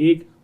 1,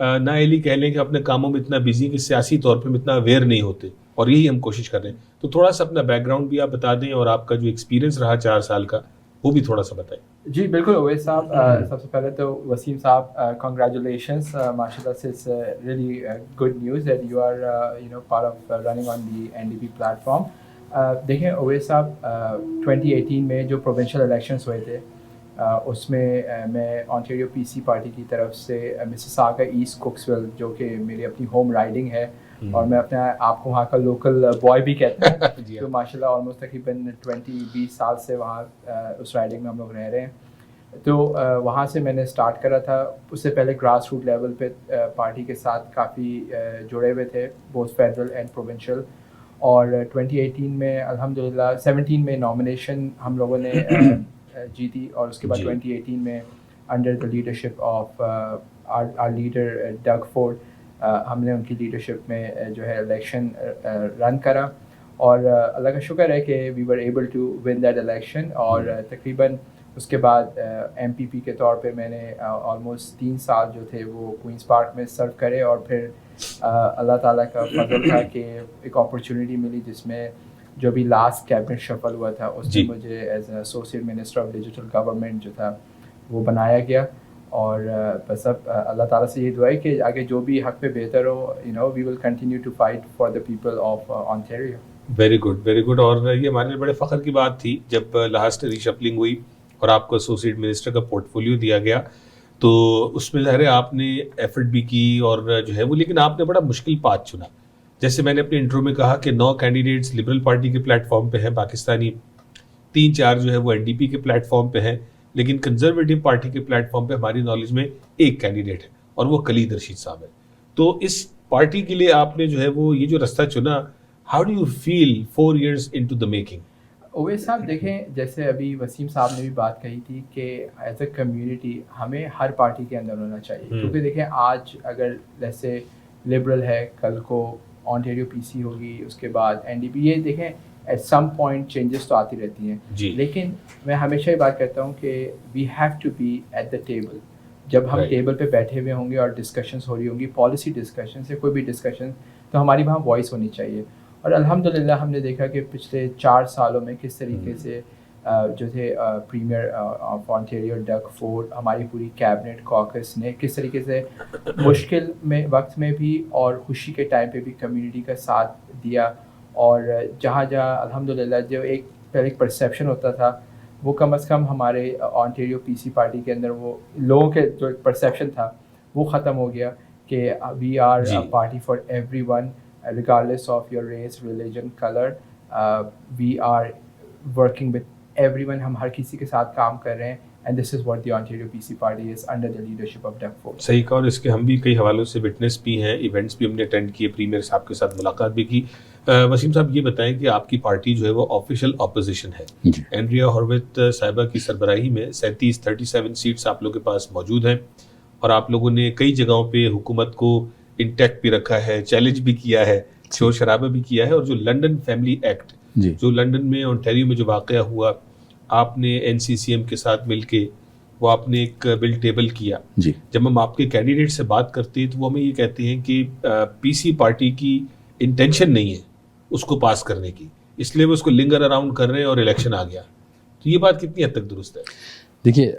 نااہلی کہہ لیں کہ اپنے کاموں میں اتنا بزی کہ سیاسی طور پہ ہم اتنا اویئر نہیں ہوتے, اور یہی ہم کوشش کر رہے ہیں. تو تھوڑا سا اپنا بیک گراؤنڈ بھی آپ بتا دیں, اور آپ کا جو ایکسپیرینس رہا 4 سال کا وہ بھی تھوڑا سا بتائیں. جی بالکل اویس صاحب, سب سے پہلے تو وسیم صاحب کنگریچولیشنس, ماشاء اللہ سے it's really good news that you are part of running on the NDP platform. دیکھیں اویس صاحب, 2018 میں جو پروونشل الیکشنس ہوئے تھے اس میں میں آنٹیریو PC پارٹی کی طرف سے مسیساگا ایسٹ کوکسویل, جو کہ میری اپنی ہوم رائڈنگ ہے اور میں اپنے آپ کو وہاں کا لوکل بوائے بھی کہتا ہوں, تو ماشاء اللہ آلموسٹ تقریباً 20 سال سے وہاں اس رائڈنگ میں ہم لوگ رہ رہے ہیں. تو وہاں سے میں نے اسٹارٹ کرا تھا. اس سے پہلے گراس روٹ لیول پہ پارٹی کے ساتھ کافی جڑے ہوئے تھے, بوتھ فیڈرل اینڈ پروونشل. اور 2018 میں الحمدللہ 17 میں نامینیشن ہم لوگوں نے جیتی, اور اس کے بعد 2018 میں under the leadership of our leader Doug Ford ہم نے ان کی لیڈرشپ میں جو ہے الیکشن رن کرا, اور اللہ کا شکر ہے کہ we were able to win that election. اور تقریباً اس کے بعد MPP کے طور پہ میں نے آلموسٹ 3 سال جو تھے وہ کوئنس پارک میں سرو کرے, اور پھر اللہ تعالیٰ کا فضل تھا کہ ایک اپرچونیٹی ملی جس میں جو بھی لاسٹ کیبنٹ شفل ہوا تھا اس میں مجھے as a associate minister of digital government جو تھا وہ بنایا گیا. اور بس اب اللہ تعالیٰ سے یہ دعا ہے کہ آگے جو بھی حق پہ بہتر ہو, we will continue to fight for the people of Ontario. Very good, very good. اور یہ ہمارے لیے بڑے فخر کی بات تھی جب لاسٹ ریشفلنگ ہوئی اور آپ کو ایسوسیٹ منسٹر کا پورٹ فولیو دیا گیا, تو اس میں ظاہر ہے آپ نے ایفرٹ بھی کی اور جو ہے وہ, لیکن آپ نے بڑا مشکل پاتھ چنا. جیسے میں نے اپنے انٹرو میں کہا کہ 9 کینڈیڈیٹس لبرل پارٹی کے پلیٹ فارم پہ ہیں پاکستانی, 3-4 جو ہے وہ NDP کے پلیٹ فارم پہ ہیں, لیکن کنزرویٹو پارٹی کے پلیٹ فارم پہ ہماری نالج میں ایک کینڈیڈیٹ ہے اور وہ خالد رشید صاحب ہے. تو اس پارٹی کے لیے آپ نے جو ہے وہ یہ جو رستہ چنا, how do you feel 4 years into the making؟ Owais صاحب دیکھیں, جیسے ابھی وسیم صاحب نے بھی بات کہی تھی کہ ایز اے کمیونٹی ہمیں ہر پارٹی کے اندر ہونا چاہیے, کیونکہ دیکھیں آج اگر جیسے لبرل ہے, کل کو آنٹیریو PC ہوگی, اس کے بعد NDP, یہ دیکھیں ایٹ سم پوائنٹ چینجز تو آتی رہتی ہیں, لیکن میں ہمیشہ یہ بات کرتا ہوں کہ we have to be at the table. جب ہم ٹیبل پہ بیٹھے ہوئے ہوں گے اور ڈسکشنس ہو رہی ہوں گی, پالیسی ڈسکشنس یا کوئی بھی ڈسکشن, تو ہماری وہاں وائس ہونی چاہیے. اور الحمدللہ ہم نے دیکھا کہ پچھلے 4 سالوں میں کس طریقے سے جو تھے پریمیئر آف آنٹیریو ڈگ فورڈ, ہماری پوری کیبنٹ کاکس نے کس طریقے سے مشکل میں وقت میں بھی اور خوشی کے ٹائم پہ بھی کمیونٹی کا ساتھ دیا. اور جہاں جہاں الحمدللہ جو ایک پہلے ایک پرسیپشن ہوتا تھا وہ کم از کم ہمارے آنٹیریو PC پارٹی کے اندر وہ لوگوں کے جو ایک پرسیپشن تھا وہ ختم ہو گیا کہ we are party for everyone regardless of your race, religion, color, we are working with everyone, ہم ہر کسی کے ساتھ کام کر رہے ہیں, and this is what the Ontario PC party is under the leadership of Doug Ford. صحیح کہا, اور اس کے ہم بھی کئی حوالوں سے وٹنس بھی ہیں, ایونٹس بھی ہم نے اٹینڈ کیے, پریمیئر صاحب کے ساتھ ملاقات بھی کی. وسیم صاحب یہ بتائیں کہ آپ کی پارٹی جو ہے وہ آفیشیل اپوزیشن ہے. اینڈریا ہارویت صاحبہ کی سربراہی میں 37 سیٹس آپ لوگوں کے پاس موجود ہیں, اور آپ لوگوں نے کئی جگہوں پہ حکومت کو انٹیکٹ بھی رکھا ہے, چیلنج بھی کیا ہے, شور شرابہ بھی کیا ہے. اور جو لنڈن فیملی ایکٹ جو لنڈن میں اونٹیریو میں جو واقعہ ہوا, آپ نے NCCM کے ساتھ مل کے وہ آپ نے ایک بل ٹیبل کیا. جب ہم آپ کے کینڈیڈیٹ سے بات کرتے ہیں تو وہ ہمیں یہ کہتے ہیں کہ PC پارٹی کی انٹینشن نہیں ہے اس کو پاس کرنے کی, اس لیے وہ اس کو لنگر اراؤنڈ کر رہے ہیں اور الیکشن آ گیا. تو یہ بات کتنی حد تک درست ہے؟ دیکھیے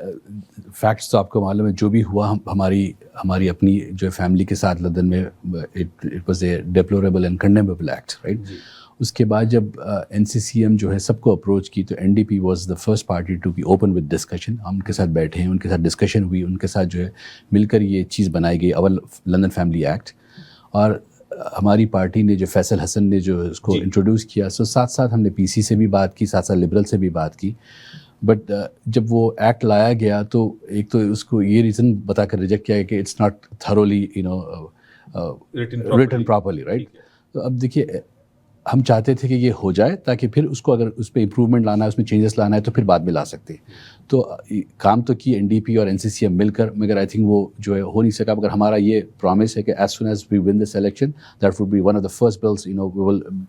فیکٹس تو آپ کو معلوم ہے, جو بھی ہوا ہماری اپنی جو فیملی کے ساتھ لندن میں it was a deplorable and condemnable act, right. اس کے بعد جب NCCM جو ہے سب کو اپروچ کی تو NDP was the first party to be open with discussion. ہم ان کے ساتھ بیٹھے ہیں, ان کے ساتھ ڈسکشن ہوئی, ان کے ساتھ جو ہے مل کر یہ چیز بنائی گئی, اول لندن فیملی ایکٹ. اور ہماری پارٹی نے جو فیصل حسن نے جو اس کو انٹروڈیوس کیا, سو ساتھ ساتھ ہم نے PC سے بھی بات کی, ساتھ ساتھ لبرل سے بھی بات کی. بٹ جب وہ ایکٹ لایا گیا تو ایک تو اس کو یہ ریزن بتا کر ریجیکٹ کیا کہ it's not thoroughly written properly, right. تو اب دیکھیے ہم چاہتے تھے کہ یہ ہو جائے تاکہ پھر اس کو اگر اس پہ امپروومنٹ لانا ہے, اس میں چینجز لانا ہے تو پھر بعد میں لا سکتے. تو کام تو کی NDP اور NCCM مل کر, مگر آئی تھنک وہ جو ہے ہو نہیں سکا. مگر ہمارا یہ پرومس ہے کہ as soon as we win this election that would be one of the first bills we will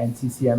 NCCM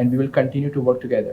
and we will continue to work together.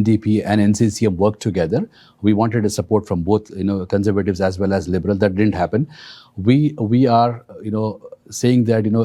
NDP and NCCM worked together. We wanted a support from both, you know, conservatives as well as liberal. That didn't happen. We are, you know, saying that, you know,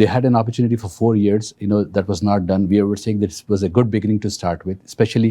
They had an opportunity for 4 years, you know, that was not done. We were saying that it was a good beginning to start with, especially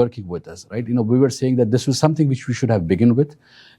working with us, right? You know, we were saying that this was something which we should have begun with.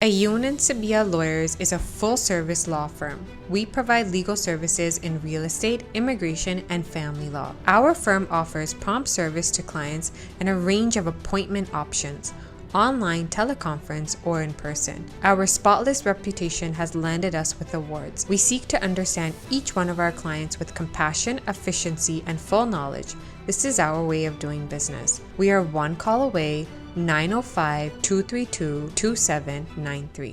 Ayoun and Sabia Lawyers is a full-service law firm. We provide legal services in real estate, immigration, and family law. Our firm offers prompt service to clients and a range of appointment options, online, teleconference, or in person. Our spotless reputation has landed us with awards. We seek to understand each one of our clients with compassion, efficiency, and full knowledge. This is our way of doing business. We are one call away. 905-232-2793.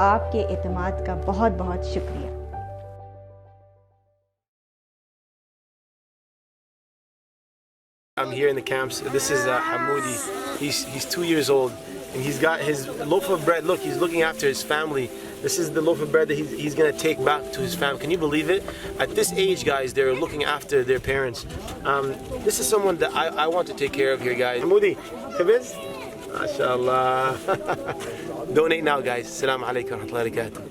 آپ کے اعتماد کا بہت بہت شکریہ. I'm here in the camps. This is Hamoudi. He's 2 years old, and he's got his loaf of bread. Look, he's looking after his family. This is the loaf of bread that he's going to take back to his family. Can you believe it? At this age, guys, they're looking after their parents. This is someone that I want to take care of here, guys. Hamoudi, Habiz? MashaAllah. Donate now, guys. Assalamu alaikum wa rahmatullahi wa barakatuh.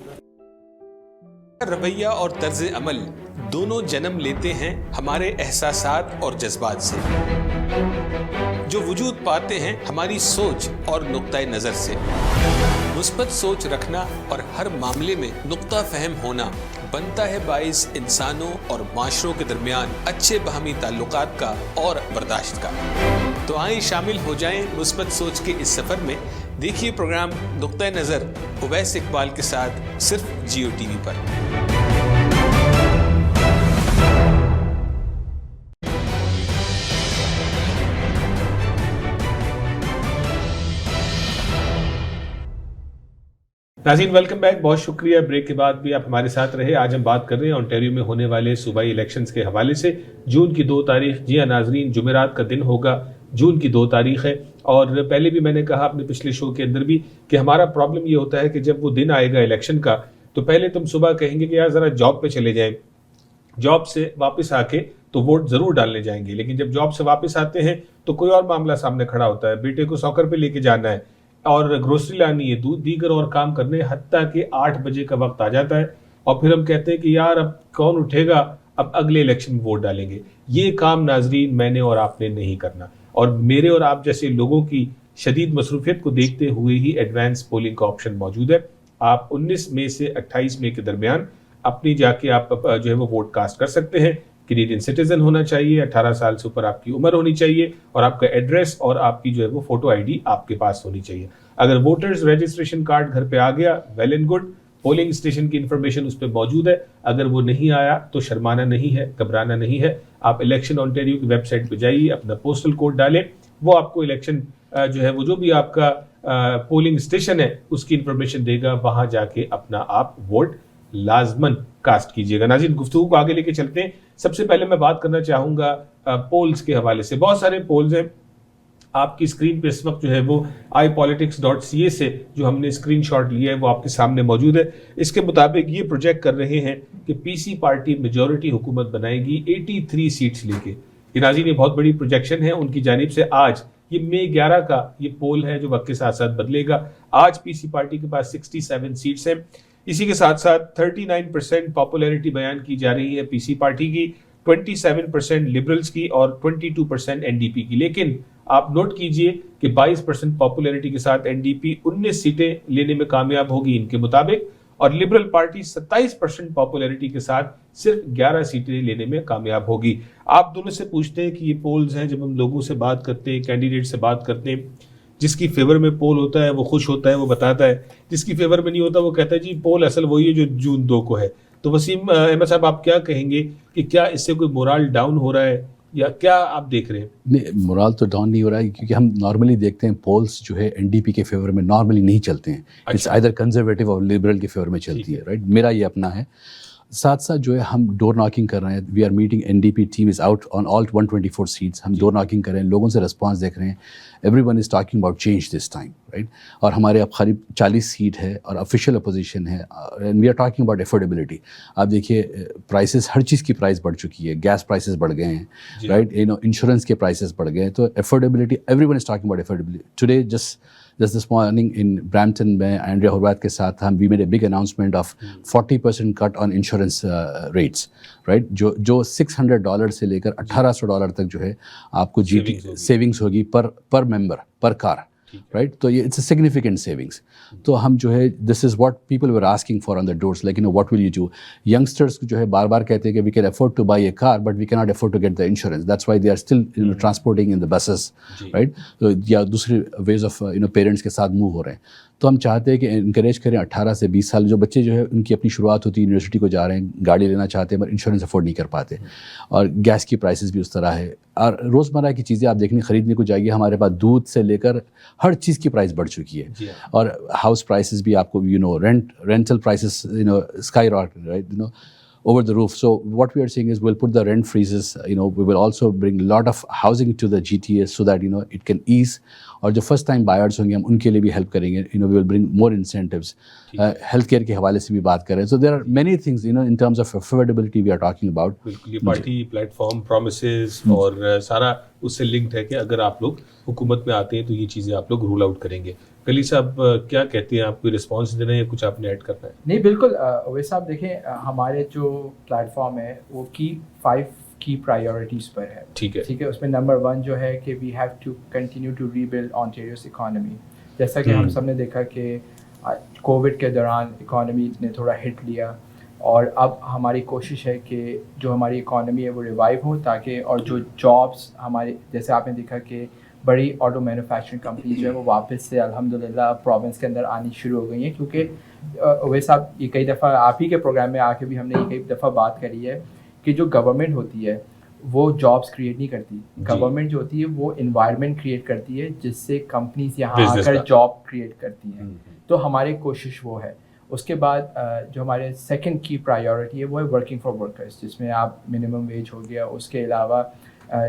رویہ اور طرز عمل دونوں جنم لیتے ہیں ہمارے احساسات اور جذبات سے، جو وجود پاتے ہیں ہماری سوچ اور نقطہ نظر سے. مثبت سوچ رکھنا اور ہر معاملے میں نقطہ فہم ہونا بنتا ہے باعث انسانوں اور معاشروں کے درمیان اچھے باہمی تعلقات کا اور برداشت کا. تو آئیں شامل ہو جائیں مثبت سوچ کے اس سفر میں. دیکھیے پروگرام نقطہ نظر اویس اقبال کے ساتھ صرف جیو ٹی وی پر. ناظرین ویلکم بیک. بہت شکریہ بریک کے بعد بھی آپ ہمارے ساتھ رہے. آج ہم بات کر رہے ہیں اونٹاریو میں ہونے والے صوبائی الیکشنز کے حوالے سے. جون کی 2 تاریخ، جی ہاں ناظرین، جمعرات کا دن ہوگا. جون کی 2 تاریخ ہے. اور پہلے بھی میں نے کہا اپنے پچھلے شو کے اندر بھی کہ ہمارا پرابلم یہ ہوتا ہے کہ جب وہ دن آئے گا الیکشن کا تو پہلے تم صبح کہیں گے کہ یار ذرا جاب پہ چلے جائیں، جاب سے واپس آ کے تو ووٹ ضرور ڈالنے جائیں گے. لیکن جب جاب سے واپس آتے ہیں تو کوئی اور معاملہ سامنے کھڑا ہوتا ہے. بیٹے کو ساکر پہ لے کے جانا ہے اور گروسری لانی ہے، دیگر اور کام کرنے، حتیٰ کہ 8 بجے کا وقت آ جاتا ہے اور پھر ہم کہتے ہیں کہ یار اب کون اٹھے گا، اب اگلے الیکشن میں ووٹ ڈالیں گے. یہ کام ناظرین میں نے اور آپ نے نہیں کرنا. اور میرے اور آپ جیسے لوگوں کی شدید مصروفیت کو دیکھتے ہوئے ہی ایڈوانس پولنگ کا آپشن موجود ہے. آپ 19 مئی سے 28 مئی کے درمیان اپنی جا کے آپ جو ہے وہ ووٹ کاسٹ کر سکتے ہیں. کینیڈین سٹیزن ہونا چاہیے، 18 سال سے اوپر آپ کی عمر ہونی چاہیے اور آپ کا ایڈریس اور آپ کی جو ہے وہ فوٹو آئی ڈی آپ کے پاس ہونی چاہیے. اگر ووٹرز رجسٹریشن کارڈ گھر پہ آ گیا well and good, polling station کی انفارمیشن اس پہ موجود ہے. اگر وہ نہیں آیا تو شرمانا نہیں ہے، گھبرانا نہیں ہے. آپ الیکشن اونٹاریو کی ویب سائٹ پہ جائیے، اپنا پوسٹل کوڈ ڈالیں، وہ آپ کو الیکشن جو ہے وہ جو بھی آپ کا پولنگ اسٹیشن ہے اس کی انفارمیشن دے گا. وہاں جا کے اپنا آپ ووٹ لازماً کاسٹ کیجیے گا. ناظرین گفتگو کو آگے لے کے چلتے ہیں. سب سے پہلے میں بات کرنا چاہوں گا پولز کے حوالے سے. بہت سارے پولز ہیں آپ کی اسکرین پہ اس وقت جو ہے وہ ipolitics.ca سے جو ہم نے اسکرین شاٹ لیا ہے وہ آپ کے سامنے موجود ہے. اس کے مطابق یہ پروجیکٹ کر رہے ہیں کہ پی سی پارٹی میجورٹی حکومت بنائے گی 83 سیٹس لے کے. یہ ناظرین یہ بہت بڑی پروجیکشن ہے ان کی جانب سے. آج یہ مئی 11 کا یہ پول ہے جو وقت کے ساتھ ساتھ بدلے گا. آج پی سی پارٹی کے پاس 67 سیٹس ہیں. اسی کے ساتھ ساتھ 39% پاپولیرٹی بیان کی جا رہی ہے پی سی پارٹی کی، 27% لبرلز کی اور 22% این ڈی پی کی. لیکن آپ نوٹ کیجئے کہ 22% پاپولیرٹی کے ساتھ این ڈی پی 19 سیٹیں لینے میں کامیاب ہوگی ان کے مطابق، اور لبرل پارٹی 27% پاپولیرٹی کے ساتھ صرف 11 سیٹیں لینے میں کامیاب ہوگی. آپ دونوں سے پوچھتے ہیں کہ یہ پولز ہیں، جب ہم لوگوں سے بات کرتے ہیں، کینڈیڈیٹ سے بات کرتے ہیں، جس کی فیور میں پول ہوتا ہے وہ خوش ہوتا ہے، وہ بتاتا ہے، جس کی فیور میں نہیں ہوتا وہ کہتا ہے جی پول اصل وہی ہے جو جون 2 کو ہے. تو وسیم احمد صاحب آپ کیا کہیں گے کہ کیا اس سے کوئی مورال ڈاؤن ہو رہا ہے یا کیا آپ دیکھ رہے ہیں؟ نہیں، مورال تو ڈاؤن نہیں ہو رہا ہے، کیونکہ ہم نارملی دیکھتے ہیں پولز جو ہے این ڈی پی کے فیور میں نارملی نہیں چلتے ہیں. اٹس آئیدر کنزرویٹو اور لبرل کے فیور میں چلتی ہے، رائٹ. میرا یہ اپنا ہے. ساتھ ساتھ جو ہے ہم ڈور ناکنگ کر رہے ہیں. We are meeting N D P team is out on all 124 seats. ہم ڈور ناکنگ کر رہے ہیں، لوگوں سے رسپانس دیکھ رہے ہیں. Everyone is talking about change this time, right. اور ہمارے اب قریب 40 سیٹ ہے اور آفیشیل اپوزیشن ہے. And we are talking about affordability. آپ دیکھیے پرائسز، ہر چیز کی پرائز بڑھ چکی ہے. گیس پرائسز بڑھ گئے ہیں، رائٹ. انشورنس کے پرائسز بڑھ گئے ہیں. تو affordability, everyone is talking about affordability. Today just this morning in Brampton میں اینڈریا ہورواٹ کے ساتھ ہم we made a big announcement of 40% cut on insurance rates, right. جو $600 سے لے کر $1,800 تک جو ہے آپ کو جی ٹی سیونگس ہوگی پر ممبر پر کار، رائٹ. تو یہ اٹس اے سگنیفیکنٹ سیونگس. تو ہم جو ہے this is what people were asking for on the doors, like what will you do. Youngsters جو ہے بار بار کہتے ہیں کہ we can afford to buy a car but we cannot afford to get the insurance. That's why they are still transporting in the buses, right. یا دوسرے ways of parents کے ساتھ موو ہو رہے ہیں. تو ہم چاہتے ہیں کہ انکریج کریں 18 سے 20 سال جو بچے جو ہے ان کی اپنی شروعات ہوتی ہے، یونیورسٹی کو جا رہے ہیں، گاڑی لینا چاہتے ہیں مگر انشورنس افورڈ نہیں کر پاتے، اور گیس کی پرائسز بھی اس طرح ہے، اور روزمرہ کی چیزیں آپ دیکھنے خریدنے کو جائیے، ہمارے پاس دودھ سے لے کر ہر چیز کی پرائس بڑھ چکی ہے، اور ہاؤس پرائسز بھی آپ کو rental prices sky rocket right over the roof. So what we are saying is we'll put the rent freezes, we will also bring a lot of housing to the GTA so that it can ease, اور جو first time buyers ہوں گے ہم ان کے لیے بھی help کریں گے، we will bring more incentives. Health care کے حوالے سے بھی بات کریں. So there are many things in terms of affordability we are talking about. بالکل، یہ پارٹی پلیٹ فارم پرومسز اور سارا اس سے لنکڈ ہے کہ اگر آپ لوگ حکومت میں آتے ہیں تو یہ چیزیں آپ لوگ رول آؤٹ کریں گے. کلی صاحب کیا کہتے ہیں، آپ کوئی رسپانس دینا ہے یا کچھ آپ نے ایڈ کرنا ہے؟ نہیں بالکل اویس صاحب، دیکھیں ہمارے جو پلیٹ فارم ہے وہ 5 کی پرائیورٹیز پر ہے. ٹھیک ہے، اس میں نمبر 1 جو ہے کہ we have to continue to rebuild Ontario's economy. جیسا کہ ہم سب نے دیکھا کہ کووڈ کے دوران اکانومی نے تھوڑا ہٹ لیا، اور اب ہماری کوشش ہے کہ جو ہماری اکانومی ہے وہ ریوائیو ہو، تاکہ اور جو جابس ہمارے، جیسے آپ نے دیکھا کہ بڑی آٹو مینوفیکچرنگ کمپنی جو ہے وہ واپس سے الحمدللہ پروونس کے اندر آنی شروع ہو گئی ہیں. کیونکہ اویس صاحب، یہ کئی دفعہ آپ ہی کے پروگرام میں آ کے بھی ہم نے یہ کئی دفعہ بات کری ہے کہ جو گورنمنٹ ہوتی ہے وہ جابس کریٹ نہیں کرتی. گورنمنٹ جو ہوتی ہے وہ انوائرمنٹ کریٹ کرتی ہے جس سے کمپنیز یہاں آ کر جاب کریٹ کرتی ہیں. تو ہماری کوشش وہ ہے. اس کے بعد جو ہمارے سیکنڈ کی پرائیورٹی ہے وہ ہے ورکنگ فار ورکرز، جس میں آپ منیمم ویج ہو گیا. اس کے علاوہ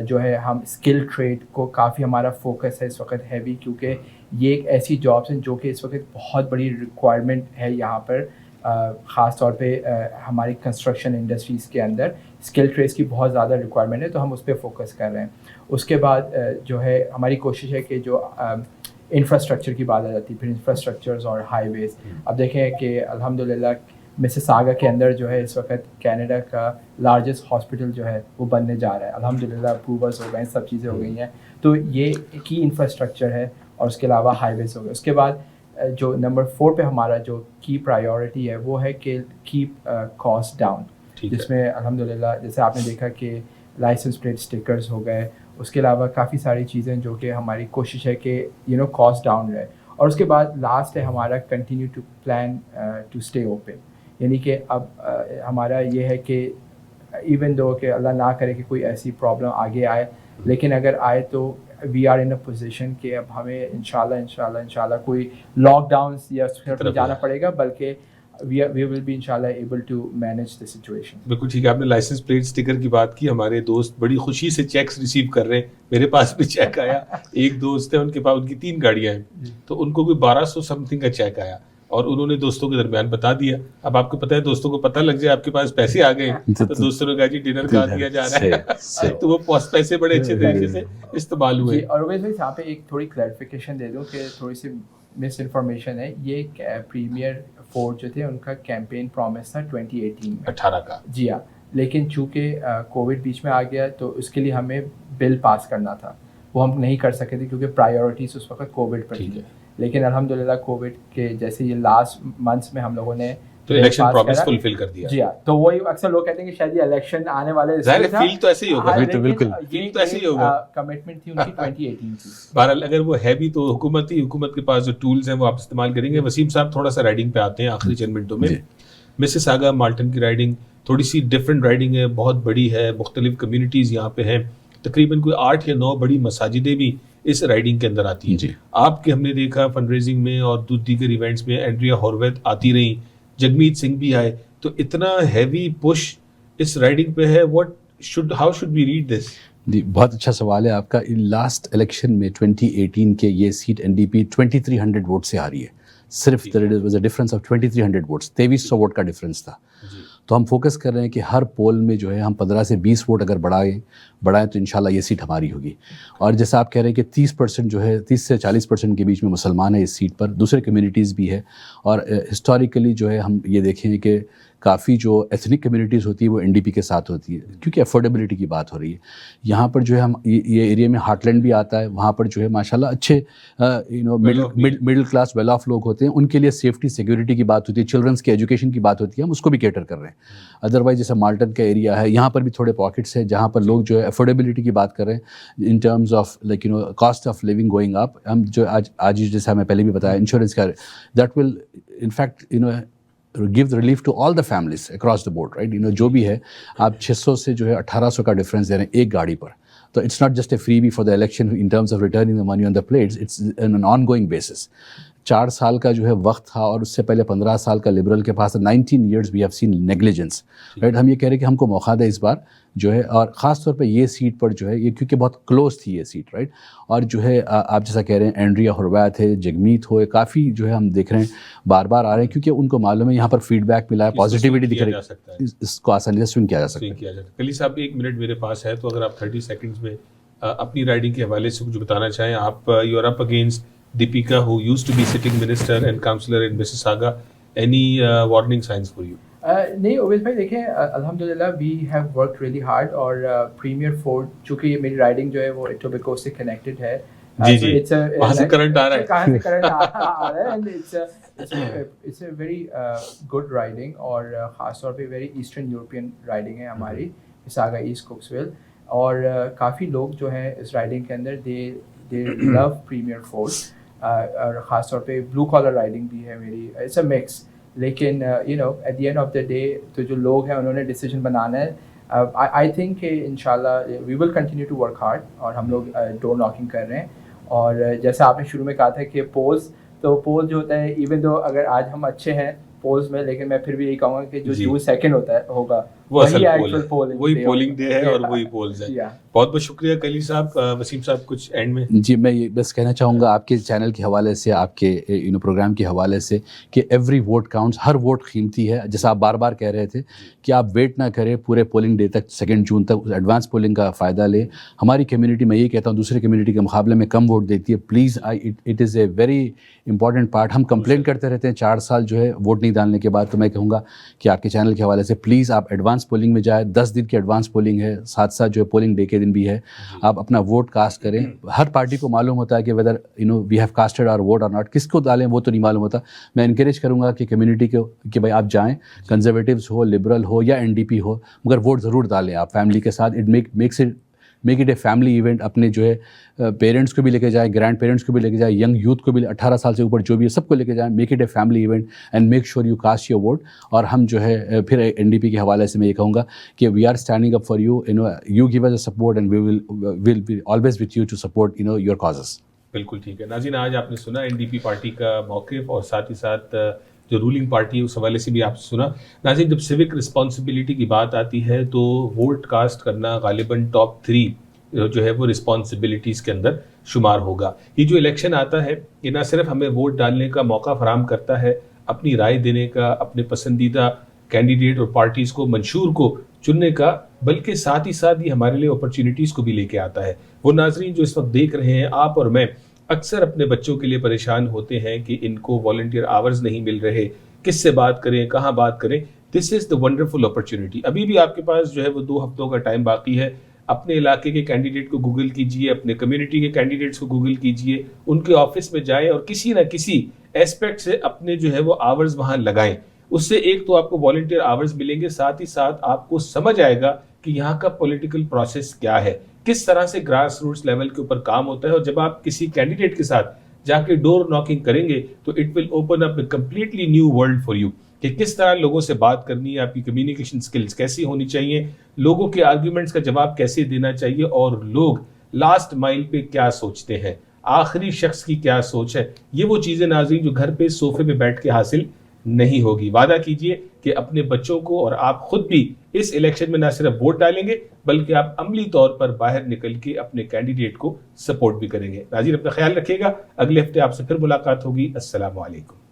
جو ہے ہم اسکل ٹریڈ کو کافی ہمارا فوکس ہے اس وقت ہیوی، کیونکہ یہ ایک ایسی جابس ہیں جو کہ اس وقت بہت بڑی ریکوائرمنٹ ہے یہاں پر، خاص طور پہ ہماری کنسٹرکشن انڈسٹریز کے اندر اسکل ٹریڈس کی بہت زیادہ ریکوائرمنٹ ہے، تو ہم اس پہ فوکس کر رہے ہیں. اس کے بعد جو ہے ہماری کوشش ہے کہ جو انفراسٹرکچر کی بات آ جاتی ہے، پھر انفراسٹرکچرز اور ہائی ویز. اب دیکھیں کہ الحمدللہ مسیساگا کے اندر جو ہے اس وقت کینیڈا کا لارجسٹ ہاسپٹل جو ہے وہ بننے جا رہا ہے. الحمدللہ اپروولس ہو گئے ہیں، سب چیزیں ہو گئی ہیں. تو یہ کی انفراسٹرکچر ہے، اور اس کے علاوہ ہائی ویز ہو گئے. اس کے بعد جو نمبر 4 پہ ہمارا جو کی پرائیورٹی ہے وہ ہے کہ کیپ کاسٹ ڈاؤن، جس میں الحمدللہ جیسے آپ نے دیکھا کہ لائسنس پلیٹ اسٹکرز ہو گئے. اس کے علاوہ کافی ساری چیزیں جو کہ ہماری کوشش ہے کہ کاسٹ ڈاؤن رہے. اور اس کے بعد لاسٹ ہے ہمارا continue to plan to stay open, یعنی کہ اب ہمارا یہ ہے کہ ایون دو کہ اللہ نہ کرے کہ کوئی ایسی پرابلم آگے آئے، لیکن اگر آئے تو we are in a position کہ اب ہمیں انشاءاللہ کوئی لاک ڈاؤنس یا اس طرف جانا پڑے گا، بلکہ we will be inshallah able to manage the situation. بالکل ٹھیک ہے. آپ نے لائسنس پلیٹ اسٹیکر کی بات کی. ہمارے دوست بڑی خوشی سے چیکس ریسیو کر رہے ہیں. میرے پاس بھی چیک آیا. ایک دوست ہے، ان کے پاس ان کی 3 گاڑیاں ہیں، تو ان کو کوئی 1200 سم تھنگ کا چیک آیا، اور انہوں نے دوستوں کے درمیان بتا دیا. اب آپ کو پتہ ہے دوستوں کو پتہ لگ جائے آپ کے پاس پیسے آ گئے، تو دوستوں نے کہا جی ڈنر کھا دیا جا رہا ہے، تو وہ پیسے بڑے اچھے طریقے سے استعمال ہوئے. اور ویسے یہاں پہ ایک تھوڑی کلیریفیکیشن دے دوں کہ تھوڑی سی مس انفارمیشن ہے. یہ پریمیئر فورڈ جو تھے ان کا کیمپین پرومس تھا 2018 میں 18 کا. جی ہاں، لیکن چونکہ کووڈ بیچ میں آ گیا تو اس کے لیے ہمیں بل پاس کرنا تھا، وہ ہم نہیں کر سکے تھے کیونکہ پرائیورٹیز اس وقت کووڈ پر تھی. لیکن الحمدللہ کووڈ کے جیسے یہ لاسٹ منتھس میں ہم لوگوں نے تو الیکشن پرومس فلفل کر دیا. جی ہاں، تو وہی اکثر لوگ کہتے ہیں کہ شاید یہ الیکشن آنے والے فیل تو ایسے ہی ہوگا. بالکل فیل تو ایسے ہی ہوگا. کمٹمنٹ تھی ان کی 2018 کی. بہرحال اگر وہ ہے بھی تو حکومت کے پاس جو ٹولز ہیں وہ آپ استعمال کریں گے. وسیم صاحب تھوڑا سا رائڈنگ پہ آتے ہیں آخری چند منٹوں میں. مسیساگا مالٹن کی رائڈنگ تھوڑی سی ڈفرینٹ رائڈنگ ہے، بہت بڑی ہے، مختلف کمیونٹیز یہاں پہ ہیں، تقریباً کوئی 8 یا 9 بڑی مساجدیں بھی اس رائڈنگ کے اندر آتی ہیں. آپ کے ہم نے دیکھا فنڈ ریزنگ میں اور دیگر ایونٹس میں اینڈریا ہارویت آتی رہیں، جگمیت سنگھ بھی آئے. تو اتنا ہیوی پش اس رائڈنگ پہ ہے. How should we read this? جی بہت اچھا سوال ہے آپ کا. لاسٹ الیکشن میں 2018 کے یہ سیٹ NDP 2300 ووٹ سے آ رہی ہے. صرف was a difference of 2300 votes, 2300 vote کا ڈفرینس تھا. تو ہم فوکس کر رہے ہیں کہ ہر پول میں جو ہے ہم 15 سے 20 ووٹ اگر بڑھائیں تو انشاءاللہ یہ سیٹ ہماری ہوگی. اور جیسا آپ کہہ رہے ہیں کہ 30% جو ہے 30 سے 40% کے بیچ میں مسلمان ہیں اس سیٹ پر، دوسرے کمیونٹیز بھی ہے. اور ہسٹوریکلی جو ہے ہم یہ دیکھیں کہ کافی جو ایتھنک کمیونٹیز ہوتی ہے وہ NDP کے ساتھ ہوتی ہے, کیونکہ افورڈیبلٹی کی بات ہو رہی ہے. یہاں پر جو ہے ہم یہ ایریا میں ہارٹ لینڈ بھی آتا ہے, وہاں پر جو ہے ماشاءاللہ اچھے مڈل کلاس ویل آف لوگ ہوتے ہیں, ان کے لیے سیفٹی سیکورٹی کی بات ہوتی ہے, چلڈرنس کی ایجوکیشن کی بات ہوتی ہے, ہم اس کو بھی کیٹر کر رہے ہیں. ادروائز جیسے مالٹن کا ایریا ہے, یہاں پر بھی تھوڑے پاکٹس ہیں جہاں پر لوگ جو ہے افورڈیبلٹی کی بات کر رہے ہیں in terms of like cost of living going up. ہم جو آج جیسا میں پہلے بھی بتایا انشورنس کا, that will in fact give the relief to all the families across the board, right? جو بھی ہے آپ 600 سے جو ہے 1800 کا ڈفرینس دے رہے ہیں ایک گاڑی پر. تو it's not just a freebie for the election in terms of returning the money on the plates, it's on an ongoing basis. 4 سال کا جو ہے وقت تھا اور اس سے پہلے 15 سال کا لبرل کے پاس 19 years we have seen negligence, right? ہم یہ کہہ رہے ہیں کہ ہم کو موقع دے اس بار جو ہے, اور خاص طور پہ یہ سیٹ پر جو ہے یہ کیونکہ بہت کلوز تھی یہ سیٹ, رائٹ. اور جو ہے آپ جیسا کہہ رہے ہیں اینڈریا ہروات ہے, جگمیت ہوئے, کافی جو ہے ہم دیکھ رہے ہیں بار بار آ رہے ہیں کیونکہ ان کو معلوم ہے یہاں پر فیڈ بیک ملا ہے, پازیٹیوٹی دکھ رہی ہے, اس کو آسانی سے سوئنگ کیا جا سکتا ہے. کلی صاحب 1 منٹ میرے پاس ہے, تو اگر آپ 30 سیکنڈز میں اپنی رائڈنگ کے حوالے سے کچھ بتانا چاہیں. آپ you are up against Deepika who used to be sitting minister and councillor in Mississauga. Any warning signs for you? نہیں اویس بھائی دیکھیں الحمدللہ we have work really hard, اور پریمیئر فورٹ چونکہ یہ میری رائڈنگ جو ہے وہ ایٹوبیکو سے کنیکٹڈ ہے. جی جی, وہاں سے کرنٹ آ رہا ہے, کہاں سے کرنٹ آ رہا ہے, and it's a very good riding, اور خاص طور پہ ویری ایسٹرن یورپین رائڈنگ ہے ہماری مساگا ایسٹ کوکسویل. اور کافی لوگ جو ہیں اس رائڈنگ کے اندر دے لو پریمیئر فورٹ, اور خاص طور پہ بلو کالر رائڈنگ بھی ہے میری. اٹس اے مکس, لیکن at the end of the day تو جو لوگ ہیں انہوں نے ڈیسیجن بنانا ہے. آئی تھنک کہ انشاءاللہ we will continue to work hard, اور ہم لوگ ڈور ناکنگ کر رہے ہیں. اور جیسے آپ نے شروع میں کہا تھا کہ پولز جو ہوتا ہے, ایون دو اگر آج ہم اچھے ہیں پولز میں, لیکن میں پھر بھی یہی کہوں گا کہ جو سیکنڈ ہوگا وہی ایکچوئل پولنگ, وہی پولنگ ڈے ہے اور وہی پولز ہے. بہت بہت شکریہ کلی صاحب. وسیم صاحب کچھ اینڈ میں. جی میں یہ بس کہنا چاہوں گا آپ کے چینل کے حوالے سے, آپ کے پروگرام کے حوالے سے, کہ ایوری ووٹ کاؤنٹس, ہر ووٹ قیمتی ہے. جیسا آپ بار بار کہہ رہے تھے کہ آپ ویٹ نہ کریں پورے پولنگ ڈے تک, 2 جون تک ایڈوانس پولنگ کا فائدہ لیں. ہماری کمیونٹی, میں یہ کہتا ہوں, دوسرے کمیونٹی کے مقابلے میں کم ووٹ دیتی ہے. Please it is a very important part. ہم کمپلین کرتے رہتے ہیں 4 سال جو ہے ووٹ نہیں ڈالنے کے بعد. تو میں کہوں گا کہ آپ کے چینل کے حوالے سے پلیز آپ ایڈوانس پولنگ میں جائیں. 10 دن کی ایڈوانس پولنگ ہے, ساتھ ساتھ جو ہے پولنگ ڈے کے دن بھی ہے. آپ اپنا ووٹ کاسٹ کریں. ہر پارٹی کو معلوم ہوتا ہے کہ whether we have casted our vote اور ناٹ, کس کو ڈالیں وہ تو نہیں معلوم ہوتا. میں انکریج کروں گا کہ کمیونٹی کو کہ بھائی آپ جائیں, کنزرویٹیوز ہو, لبرل ہو یا NDP ہو, مگر ووٹ ضرور ڈالیں آپ فیملی کے ساتھ. It make it a family event. اپنے جو ہے پیرنٹس کو بھی لے کے جائیں, گرینڈ پیرنٹس کو بھی لے کے جائیں, ینگ یوتھ کو بھی, 18 سال سے اوپر جو بھی ہے سب کو لے کے جائیں. Make it a family event and make sure you cost your vote. اور ہم جو ہے پھر NDP کے حوالے سے میں یہ کہوں گا کہ we are standing up for you, you give us a support and we will be always with you to support your causes. بالکل ٹھیک ہے. ناظرین, آج آپ نے سنا NDP پارٹی کا موقف, اور ساتھ ہی ساتھ جو رولنگ پارٹی ہے اس حوالے سے بھی آپ سنا. ناظرین, جب سیوک رسپانسبلٹی کی بات آتی ہے تو ووٹ کاسٹ کرنا غالباً ٹاپ 3 جو ہے وہ رسپانسبلٹیز کے اندر شمار ہوگا. یہ جو الیکشن آتا ہے یہ نہ صرف ہمیں ووٹ ڈالنے کا موقع فراہم کرتا ہے, اپنی رائے دینے کا, اپنے پسندیدہ کینڈیڈیٹ اور پارٹیز کو, منشور کو چننے کا, بلکہ ساتھ ہی ساتھ یہ ہمارے لیے اپرچونیٹیز کو بھی لے کے آتا ہے. وہ ناظرین جو اس وقت دیکھ رہے ہیں, آپ اور میں اکثر اپنے بچوں کے لیے پریشان ہوتے ہیں کہ ان کو والنٹیئر آورز نہیں مل رہے, کس سے بات کریں, کہاں بات کریں. دس از دا ونڈرفل اپرچونیٹی. ابھی بھی آپ کے پاس جو ہے وہ 2 ہفتوں کا ٹائم باقی ہے. اپنے علاقے کے کینڈیڈیٹ کو گوگل کیجئے, اپنے کمیونٹی کے کینڈیڈیٹس کو گوگل کیجئے, ان کے آفس میں جائیں اور کسی نہ کسی ایسپیکٹ سے اپنے جو ہے وہ آورز وہاں لگائیں. اس سے ایک تو آپ کو والنٹیئر آورز ملیں گے, ساتھ ہی ساتھ آپ کو سمجھ آئے گا کہ یہاں کا پولیٹیکل پروسیس کیا ہے, کس طرح سے گراس روٹس لیول کے اوپر کام ہوتا ہے. اور جب آپ کسی کینڈیڈیٹ کے ساتھ جا کے ڈور ناکنگ کریں گے تو it will open up a completely new world for you, کہ کس طرح لوگوں سے بات کرنی ہے, آپ کی کمیونیکیشن سکلز کیسی ہونی چاہیے, لوگوں کے آرگیومنٹس کا جواب کیسے دینا چاہیے, اور لوگ لاسٹ مائل پہ کیا سوچتے ہیں, آخری شخص کی کیا سوچ ہے. یہ وہ چیزیں ناظرین جو گھر پہ صوفے پہ بیٹھ کے حاصل نہیں ہوگی. وعدہ کیجئے کہ اپنے بچوں کو اور آپ خود بھی اس الیکشن میں نہ صرف ووٹ ڈالیں گے بلکہ آپ عملی طور پر باہر نکل کے اپنے کینڈیڈیٹ کو سپورٹ بھی کریں گے. ناظرین اپنا خیال رکھیے گا, اگلے ہفتے آپ سے پھر ملاقات ہوگی. السلام علیکم.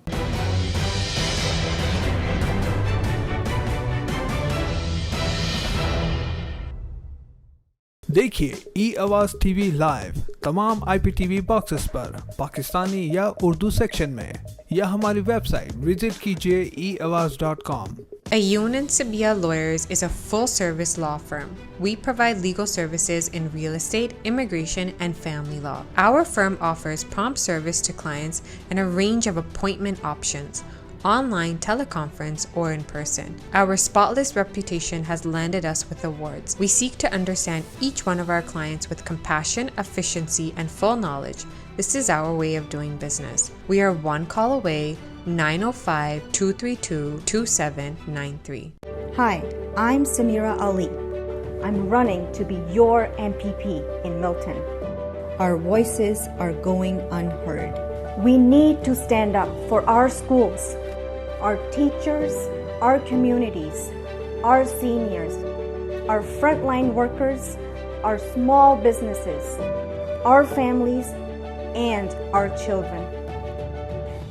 دیکھیے آواز ٹی وی لائیو تمام IPTV باکسز پر پاکستانی یا اردو سیکشن میں, یا ہماری ویب سائٹ وزٹ کیجیے eawaz.com. Ayun and Sabia Lawyers is a full-service law firm. We provide legal services in real estate, immigration, and family law. Our firm offers prompt service to clients and a range of appointment options, online, teleconference, or in person. Our spotless reputation has landed us with awards. We seek to understand each one of our clients with compassion, efficiency, and full knowledge. This is our way of doing business. We are one call away, 905-232-2793. Hi, I'm Samira Ali. I'm running to be your MPP in Milton. Our voices are going unheard. We need to stand up for our schools, our teachers, our communities, our seniors, our frontline workers, our small businesses, our families, and our children.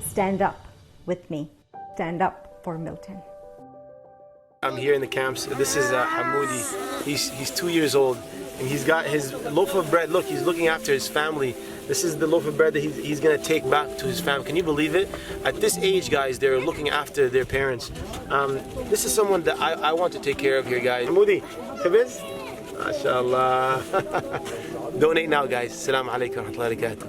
Stand up with me. Stand up for Milton. I'm here in the camps. This is Hamoudi. He's 2 years old, and he's got his loaf of bread. Look, he's looking after his family. This is the loaf of bread that he's going to take back to his family. Can you believe it? At this age, guys, they're looking after their parents. This is someone that I want to take care of here, guys. Hamoudi, Khabiz? MashaAllah. Donate now, guys. Assalamu alaikum wa rahmatullahi wa barakatuh.